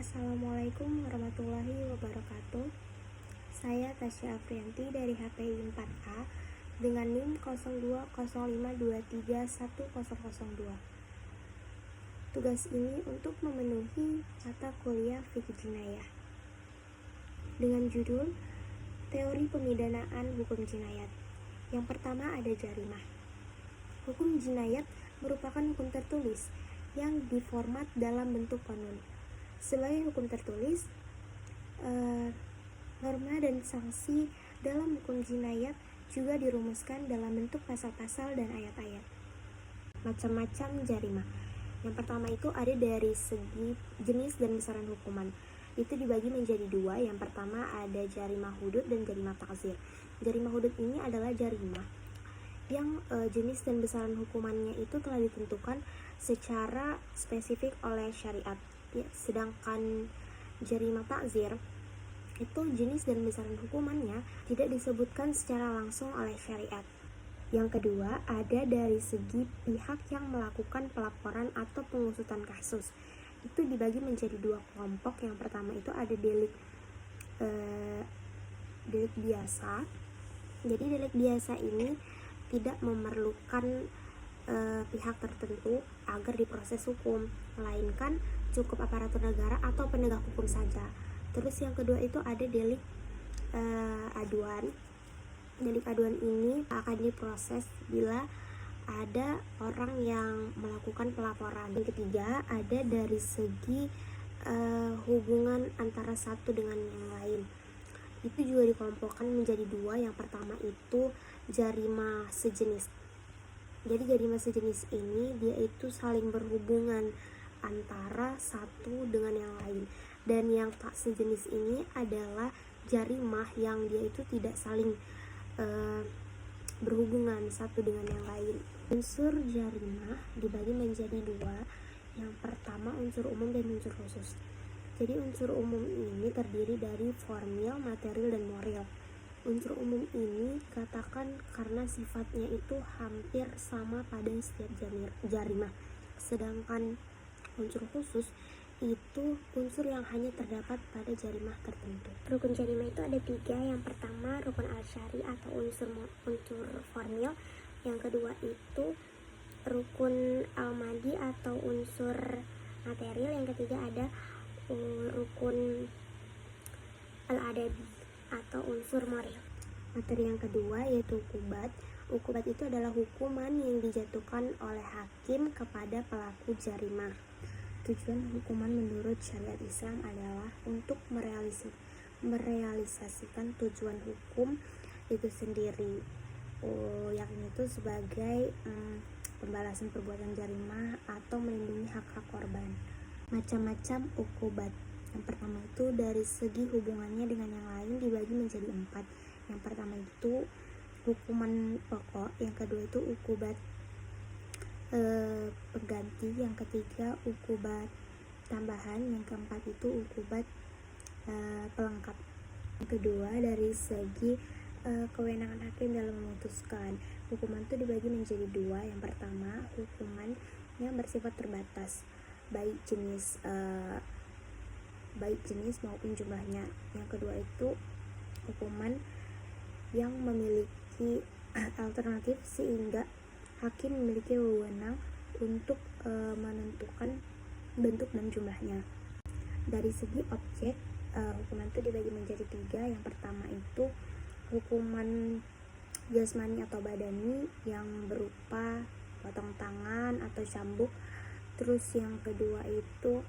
Assalamualaikum warahmatullahi wabarakatuh. Saya Tasya Afrianti dari HPI 4A dengan NIM 0205231002. Tugas ini untuk memenuhi mata kuliah Fikih Jinayah dengan judul Teori Pemidanaan Hukum Jinayat. Yang pertama ada jarimah. Hukum jinayat merupakan hukum tertulis yang diformat dalam bentuk kanun. Sebagai hukum tertulis, norma dan sanksi dalam hukum jinayat juga dirumuskan dalam bentuk pasal-pasal dan ayat-ayat. Macam-macam jarimah. Yang pertama itu ada dari segi jenis dan besaran hukuman. Itu dibagi menjadi dua. Yang pertama ada jarimah hudud dan jarimah ta'zir. Jarimah hudud ini adalah jarimah yang jenis dan besaran hukumannya itu telah ditentukan secara spesifik oleh syariat. Sedangkan jarimah ta'zir itu jenis dan besaran hukumannya tidak disebutkan secara langsung oleh syariat. Yang kedua, ada dari segi pihak yang melakukan pelaporan atau pengusutan kasus. Itu dibagi menjadi dua kelompok. Yang pertama itu ada delik biasa. Jadi delik biasa ini tidak memerlukan pihak tertentu agar diproses hukum, melainkan cukup aparatur negara atau penegak hukum saja. Terus yang kedua itu ada delik aduan. Delik aduan ini akan diproses bila ada orang yang melakukan pelaporan. Yang ketiga ada dari segi hubungan antara satu dengan yang lain. Itu juga dikelompokkan menjadi dua. Yang pertama itu jarimah sejenis. Jadi jarimah sejenis ini dia itu saling berhubungan antara satu dengan yang lain. Dan yang tak sejenis ini adalah jarimah yang dia itu tidak saling berhubungan satu dengan yang lain. Unsur jarimah dibagi menjadi dua. Yang pertama unsur umum dan unsur khusus. Jadi unsur umum ini terdiri dari formil, material, dan moral. Unsur umum ini katakan karena sifatnya itu hampir sama pada setiap jarimah. Sedangkan unsur khusus itu unsur yang hanya terdapat pada jarimah tertentu. Rukun jarimah itu ada tiga. Yang pertama rukun al-syari atau unsur formil. Yang kedua itu rukun al-madi atau unsur material. Yang ketiga ada rukun al-adabi atau unsur moral. Materi yang kedua yaitu ukubat. Ukubat itu adalah hukuman yang dijatuhkan oleh hakim kepada pelaku jarimah. Tujuan hukuman menurut syariat Islam adalah untuk merealisasikan tujuan hukum itu sendiri, yakni itu sebagai pembalasan perbuatan jarimah atau melindungi hak-hak korban. Macam-macam ukubat. Yang pertama itu dari segi hubungannya dengan yang lain dibagi menjadi 4. Yang pertama itu hukuman pokok, yang kedua itu ukubat pengganti, yang ketiga ukubat tambahan, yang keempat itu ukubat pelengkap. Yang kedua dari segi kewenangan hakim dalam memutuskan. Hukuman itu dibagi menjadi dua. Yang pertama hukuman yang bersifat terbatas, baik jenis maupun jumlahnya. Yang kedua itu hukuman yang memiliki alternatif sehingga hakim memiliki wewenang untuk menentukan bentuk dan jumlahnya. Dari segi objek, hukuman itu dibagi menjadi tiga. Yang pertama itu hukuman jasmani atau badani yang berupa potong tangan atau cambuk. Terus yang kedua itu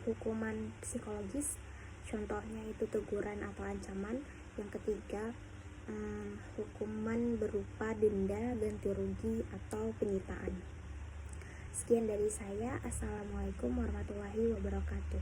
hukuman psikologis, contohnya itu teguran atau ancaman. Yang ketiga hukuman berupa denda, ganti rugi, atau penyitaan. Sekian dari saya. Assalamualaikum warahmatullahi wabarakatuh.